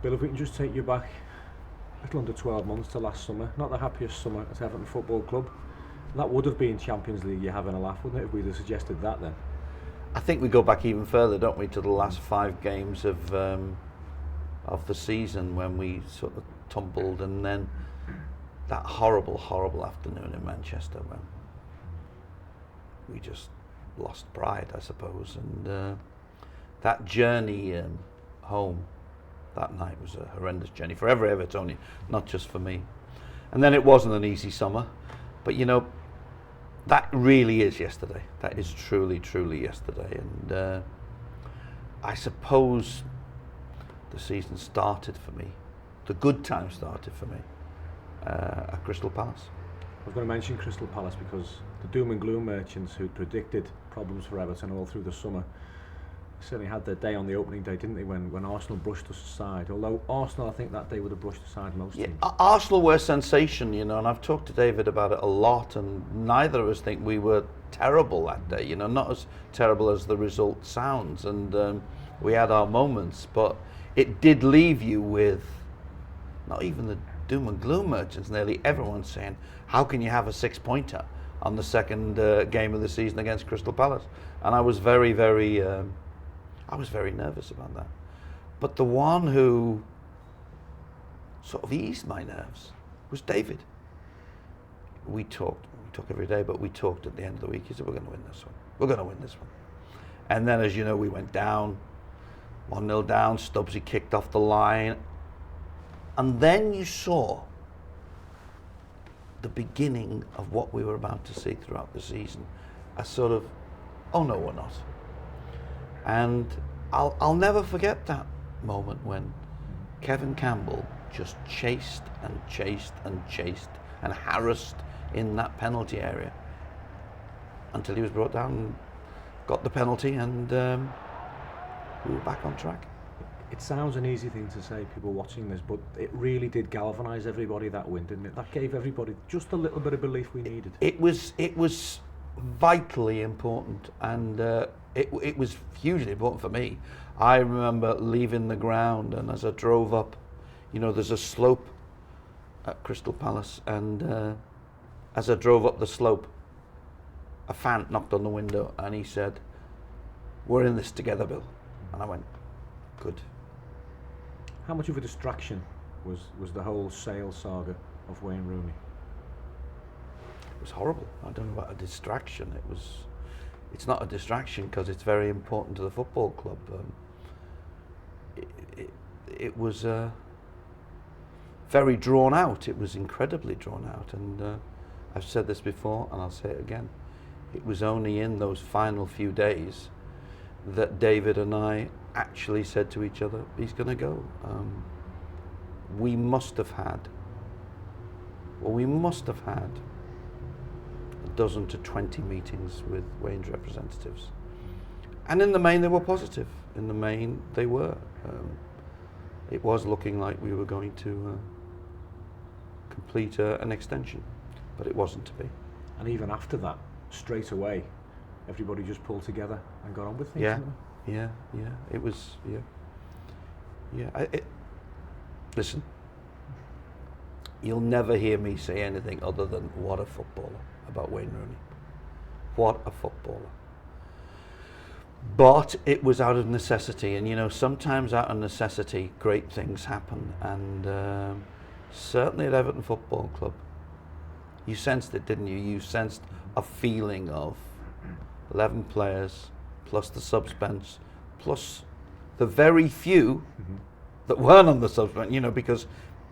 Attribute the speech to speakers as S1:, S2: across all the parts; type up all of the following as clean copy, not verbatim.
S1: Bill, if we can just take you back a little under 12 months to last summer, not the happiest summer at Everton Football Club. That would have been Champions League, you're having a laugh, wouldn't it, if we'd have suggested that then?
S2: I think we go back even further, don't we, to the last 5 games of the season when we sort of tumbled, and then that horrible, horrible afternoon in Manchester when we just lost pride, I suppose, and that journey home that night was a horrendous journey for every Evertonian, not just for me. And then it wasn't an easy summer, but you know, that really is yesterday. That is truly, truly yesterday. And I suppose the season started for me, the good time started for me at Crystal Palace.
S1: I was going to mention Crystal Palace because the doom and gloom merchants who predicted problems for Everton all through the summer certainly had their day on the opening day, didn't they, when Arsenal brushed us aside. Although Arsenal, I think that day would have brushed aside most teams.
S2: Arsenal were a sensation, you know, and I've talked to David about it a lot, and neither of us think we were terrible that day, you know, not as terrible as the result sounds, and we had our moments, but it did leave you with not even the doom and gloom merchants, nearly everyone saying, how can you have a 6-pointer on the second game of the season against Crystal Palace? And I was very, very nervous about that. But the one who sort of eased my nerves was David. We talk every day, but we talked at the end of the week. He said, we're going to win this one. We're going to win this one. And then, as you know, we went down, 1-0 down, Stubbsy kicked off the line. And then you saw the beginning of what we were about to see throughout the season. A sort of, oh no, we're not. And I'll never forget that moment when Kevin Campbell just chased and chased and chased and harassed in that penalty area until he was brought down and got the penalty, and we were back on track.
S1: It sounds an easy thing to say, people watching this, but it really did galvanise everybody, that win, didn't it? That gave everybody just a little bit of belief we needed.
S2: It was vitally important, and it was hugely important for me. I remember leaving the ground, and as I drove up, you know, there's a slope at Crystal Palace, and as I drove up the slope, a fan knocked on the window, and he said, "We're in this together, Bill." And I went, "Good."
S1: How much of a distraction was the whole sale saga of Wayne Rooney?
S2: It was horrible. I don't know about a distraction. It's not a distraction because it's very important to the football club. It was very drawn out. It was incredibly drawn out, and I've said this before, and I'll say it again. It was only in those final few days that David and I actually said to each other, he's going to go. We must have had a dozen to 20 meetings with Wayne's representatives. And in the main, they were positive. In the main, they were. It was looking like we were going to complete an extension, but it wasn't to be.
S1: And even after that, straight away, everybody just pulled together and got on with things.
S2: Yeah. It was, listen, you'll never hear me say anything other than what a footballer about Wayne Rooney. What a footballer. But it was out of necessity, and you know, sometimes out of necessity, great things happen, and certainly at Everton Football Club, you sensed it, didn't you? You sensed a feeling of 11 players, plus the subs bench, plus the very few that weren't on the subs bench, you know, because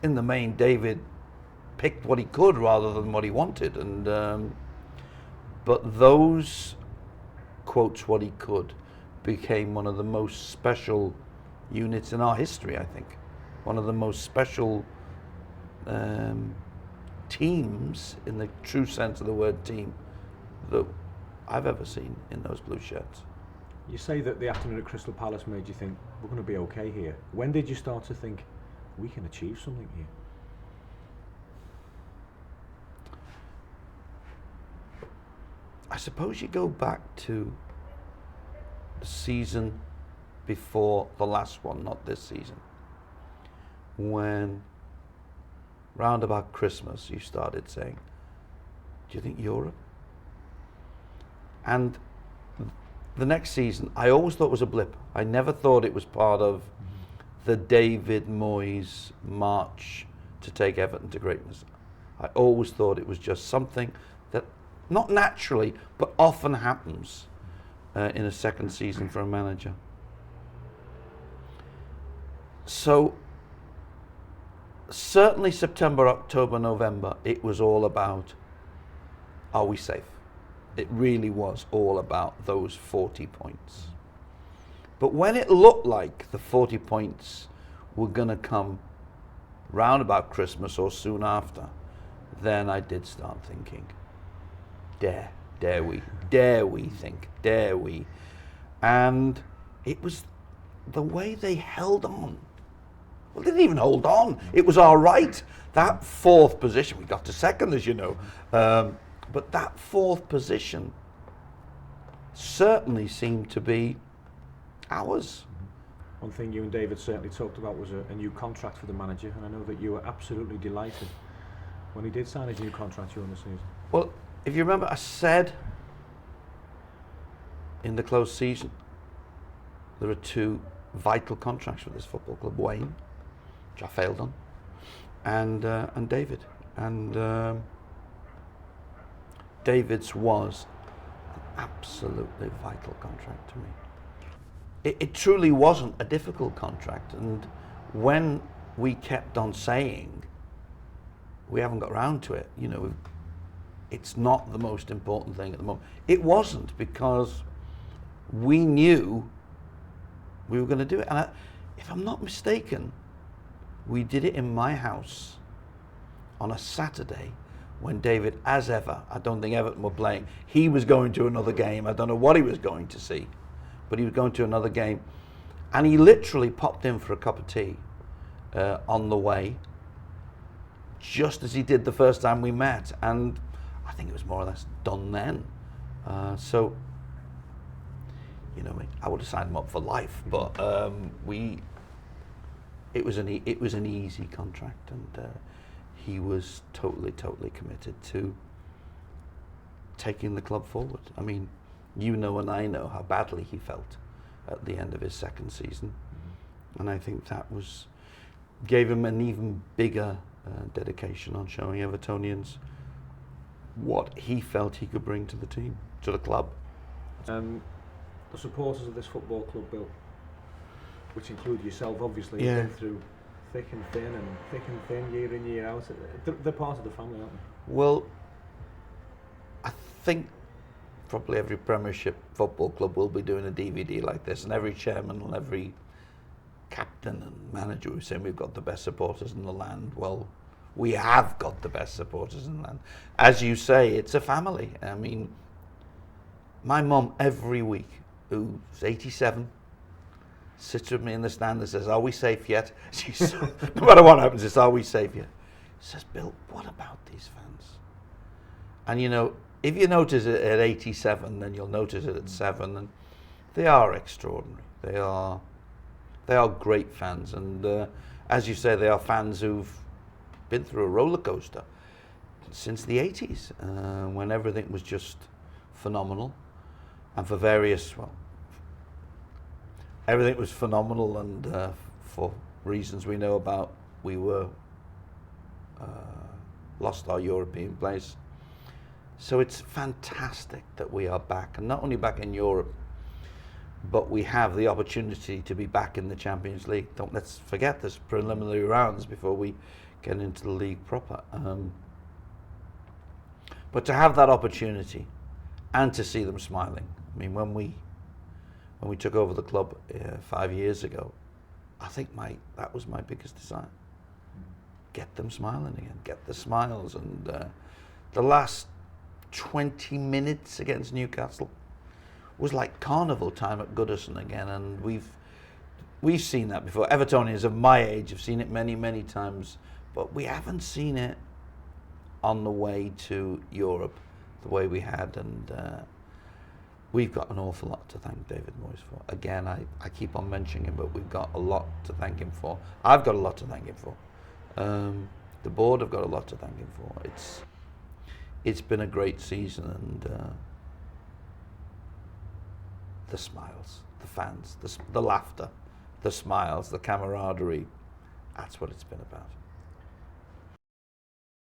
S2: in the main, David picked what he could rather than what he wanted, and but those quotes what he could became one of the most special units in our history, I think. One of the most special teams, in the true sense of the word team, that I've ever seen in those blue shirts.
S1: You say that the afternoon at Crystal Palace made you think, we're going to be okay here. When did you start to think, we can achieve something here?
S2: I suppose you go back to the season before the last one, not this season, when, round about Christmas, you started saying, do you think Europe? And the next season, I always thought it was a blip. I never thought it was part of the David Moyes march to take Everton to greatness. I always thought it was just something that, not naturally, but often happens in a second season for a manager. So, certainly September, October, November, it was all about, are we safe? It really was all about those 40 points. But when it looked like the 40 points were going to come round about Christmas or soon after, then I did start thinking, dare we think. And it was the way they held on. Well, they didn't even hold on. It was all right. That fourth position, we got to second, as you know. But that fourth position certainly seemed to be ours.
S1: One thing you and David certainly talked about was a new contract for the manager, and I know that you were absolutely delighted when he did sign his new contract during the season.
S2: Well, if you remember, I said in the closed season, there are two vital contracts for this football club: Wayne, which I failed on, and David. And David's was an absolutely vital contract to me. It truly wasn't a difficult contract, and when we kept on saying we haven't got round to it, you know, it's not the most important thing at the moment. It wasn't, because we knew we were going to do it. And if I'm not mistaken, we did it in my house on a Saturday when David, as ever, I don't think Everton were playing. He was going to another game. I don't know what he was going to see, but he was going to another game. And he literally popped in for a cup of tea on the way, just as he did the first time we met. And I think it was more or less done then. So, you know, I would have signed him up for life, but it was an easy contract, and he was totally committed to taking the club forward. I mean, you know and I know how badly he felt at the end of his second season, and I think that gave him an even bigger dedication on showing Evertonians what he felt he could bring to the team, to the club.
S1: The supporters of this football club, Bill, which include yourself, obviously,
S2: Yeah.
S1: you've been through thick and thin, year in, year out. They're part of the family, aren't they?
S2: Well, I think probably every Premiership football club will be doing a DVD like this, and every chairman and every captain and manager who's saying we've got the best supporters in the land. Well, we have got the best supporters in the land. As you say, it's a family. I mean, my mum every week, who's 87, sits with me in the stand and says, "Are we safe yet?" She's no matter what happens, it's, "Are we safe yet?" She says, "Bill, what about these fans?" And you know, if you notice it at 87, then you'll notice it at 7, and they are extraordinary. They are great fans, and as you say, they are fans who've been through a roller coaster since the 80s, when everything was just phenomenal, and for various, everything was phenomenal, and for reasons we know about, we were lost our European place. So it's fantastic that we are back, and not only back in Europe, but we have the opportunity to be back in the Champions League. Let's forget there's preliminary rounds before we get into the league proper. But to have that opportunity and to see them smiling. I mean, when we took over the club 5 years ago, I think that was my biggest desire. Get them smiling again, get the smiles. And the last 20 minutes against Newcastle was like carnival time at Goodison again, and we've seen that before. Evertonians of my age have seen it many times, but we haven't seen it on the way to Europe the way we had, and we've got an awful lot to thank David Moyes for. Again, I keep on mentioning him, but we've got a lot to thank him for. I've got a lot to thank him for. The board have got a lot to thank him for. It's been a great season, and the smiles, the fans, the laughter, the smiles, the camaraderie, that's what it's been about.